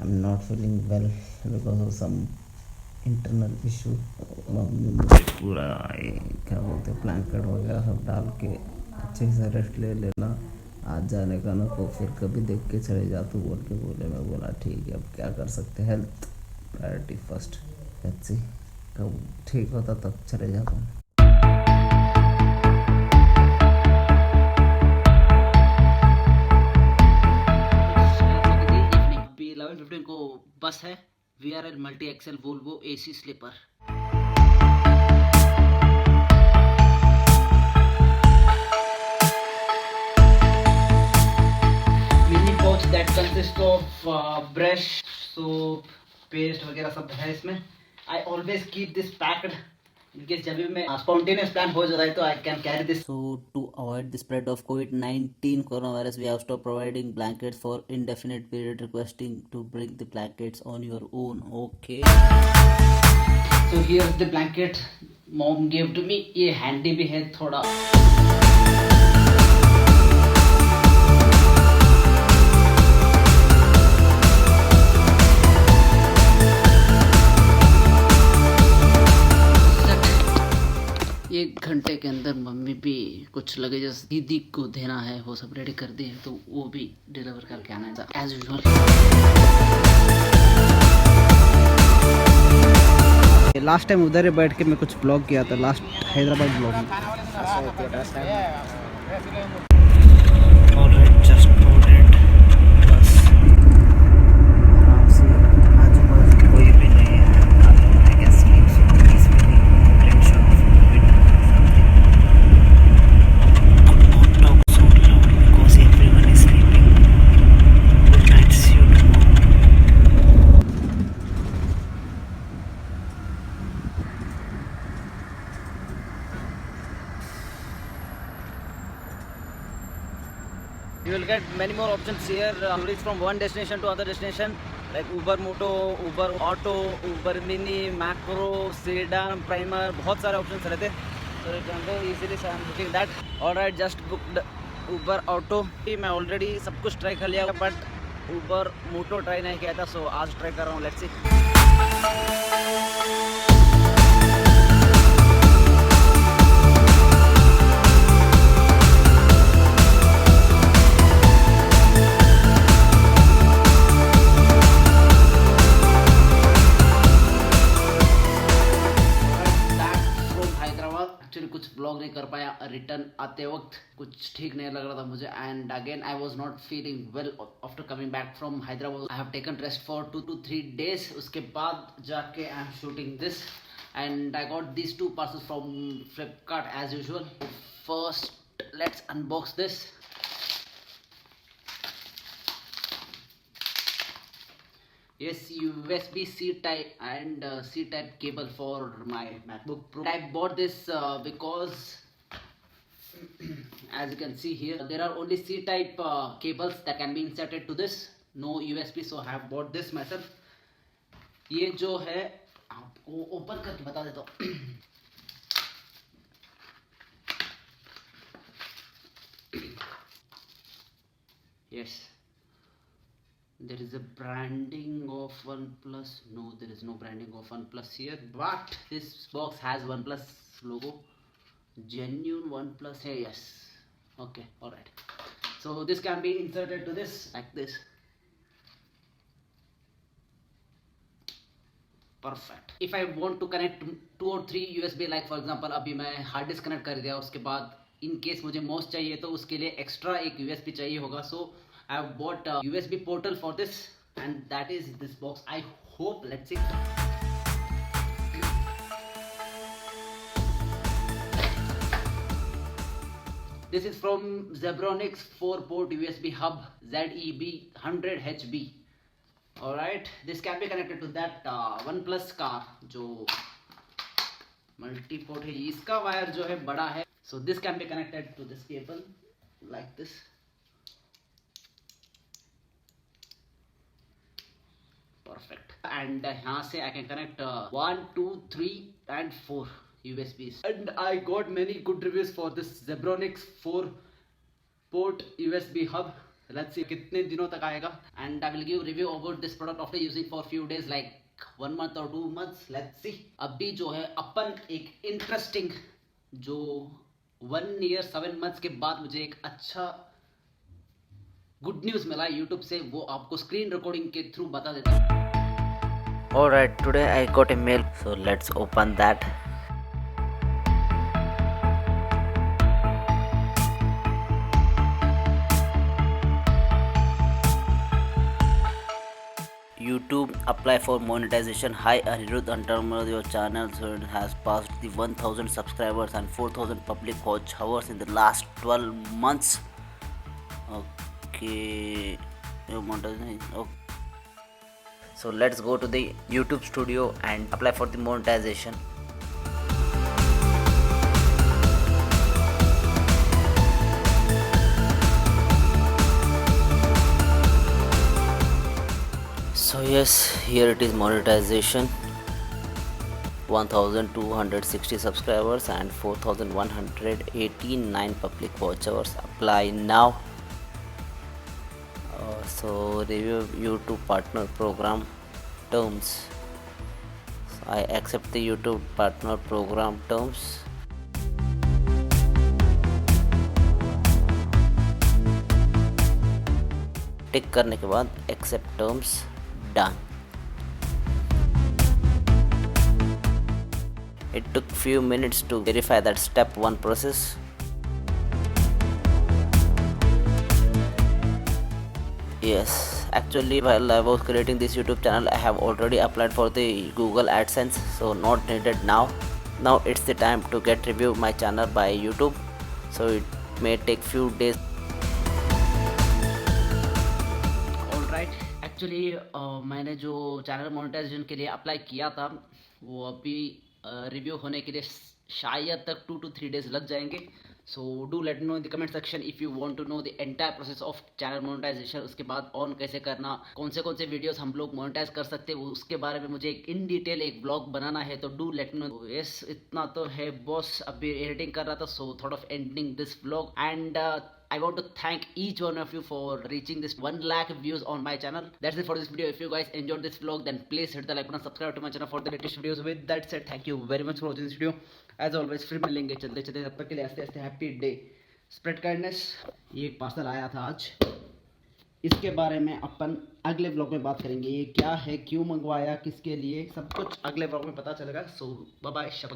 I'm not feeling well because of some internal issue. Mummy मुझे पूरा क्या बोलते हैं ब्लैंकेट वगैरह सब डाल के अच्छे से रेस्ट ले लेना, आज जाने का ना तो फिर कभी देख के चले जा तू बोल के बोले। मैं बोला ठीक है, अब क्या कर सकते हैं, health priority first. Let's see कब ठीक होता तब चले जाता हूँ। अभी 11:15 को बस है, VRL multi axle Volvo AC sleeper. Mini pouch that consist of brush, soap, paste वगैरह सब है इसमें। I always keep this packed in case जब भी मैं spontaneous plan हो जाता है तो I can carry this. So to avoid the spread of COVID-19 coronavirus, we have stopped providing blankets for indefinite period, requesting to bring the blankets on your own. Okay. So here's the blanket mom gave to me. ये handy भी है थोड़ा। एक घंटे के अंदर mummy भी कुछ लगेज दीदी को देना है, वो सब रेडी कर दिए तो वो भी डिलीवर करके आना है एज यूजुअल। लास्ट टाइम उधर ही बैठ के मैं कुछ ब्लॉग किया था, लास्ट हैदराबाद ब्लॉग में। You will get many more options here to reach from one destination to other destination, like Uber Moto, Uber Auto, Uber Mini, Macro, Sedan, Primer, बहुत सारे options रहते हैं। So you can go easily. So I'm booking that. Alright, just booked Uber Auto. मैं already सब कुछ try कर लिया, but Uber Moto try नहीं किया था, so आज try कर रहा हूँ। Let's see. कुछ ब्लॉग नहीं कर पाया, रिटर्न आते वक्त कुछ ठीक नहीं लग रहा था मुझे, and again I was not feeling well after coming back from Hyderabad. I have taken rest for 2 to 3 days। उसके बाद जाके I am shooting this, and I got these 2 parcels from Flipkart as usual. First let's unbox this. Yes, USB C type and C type cable for my MacBook Pro. I bought this because as you can see here, there are only C type cables that can be inserted to this, no USB, so I have bought this myself. ये जो है आपको open करके बता देता हूँ। Yes, there is a branding of OnePlus. No, there is no branding of OnePlus here, but this box has OnePlus logo. Genuine OnePlus है, yes. Okay, alright. So this can be inserted to this like this. Perfect. If I want to connect 2 or 3 USB, like for example अभी मैं hard disk connect कर दिया, उसके बाद in case मुझे mouse चाहिए तो उसके लिए एक्स्ट्रा एक USB चाहिए होगा। So I have bought a USB portal for this, and that is this box. I hope, let's see. This is from Zebronics 4-port USB hub ZEB 100HB. Alright, this can be connected to that OnePlus का जो multi port है, इसका wire जो है बड़ा है। So this can be connected to this cable like this. Perfect. And यहाँ से I can connect 1, 2, 3 and 4 USBs. And I got many good reviews for this Zebronics 4-port USB hub. Let's see कितने दिनों तक आएगा and I will give review about this product after using for few days like 1 month और 2 months. Let's see. अभी जो है अपन एक interesting जो 1 year 7 months के बाद मुझे एक अच्छा गुड न्यूज मिला यूट्यूब से, वो आपको स्क्रीन रिकॉर्डिंग के थ्रू बता देता हूँ. Alright, today I got a mail, so let's open that. YouTube apply for monetization. Hi Anirudh, Antarmal, your channel has passed the 1000 subscribers and 4000 public watch hours in the last 12 months. Okay, okay. So let's go to the YouTube studio and apply for the monetization. So yes, here it is, monetization. 1260 subscribers and 4189 public watch hours. Apply now. So review YouTube partner program terms. So I accept the YouTube partner program terms. टिक करने के बाद accept terms, done. It took few minutes to verify that step 1 process. Yes, actually while I was creating this YouTube channel I have already applied for the Google AdSense, so not needed now. Now it's the time to get review my channel by YouTube, so it may take few days. Alright, actually मैंने जो channel monetization के लिए apply किया था वो अभी review होने के लिए शायद तक 2 to 3 days लग जाएंगे. So do let know in the comment section if you want to know the entire process of channel monetization. उसके बाद ऑन कैसे करना, कौन से वीडियोस हम लोग मोनेटाइज कर सकते हैं, उसके बारे में मुझे एक इन डिटेल एक ब्लॉग बनाना है. तो डू लेट नो. यस, इतना तो है बॉस. अभी एडिटिंग कर रहा था, so thought of ending this blog and I want to thank each one of you for reaching this 1 lakh views on my channel. That's it for this video. If you guys enjoyed this vlog, then please hit the like button, subscribe to my channel for the latest videos. With that said, thank you very much for watching this video. As always, फिर मिलेंगे चलते चलते, तब तक के लिए हंसते हंसते हैप्पी डे, स्प्रेड काइंडनेस. ये एक पार्सल आया था आज, इसके बारे में अपन अगले व्लॉग में बात करेंगे. ये क्या है, क्यों मंगवाया, किसके लिए, सब कुछ अगले व्लॉग में पता चलेगा. सो बाय बाय, शब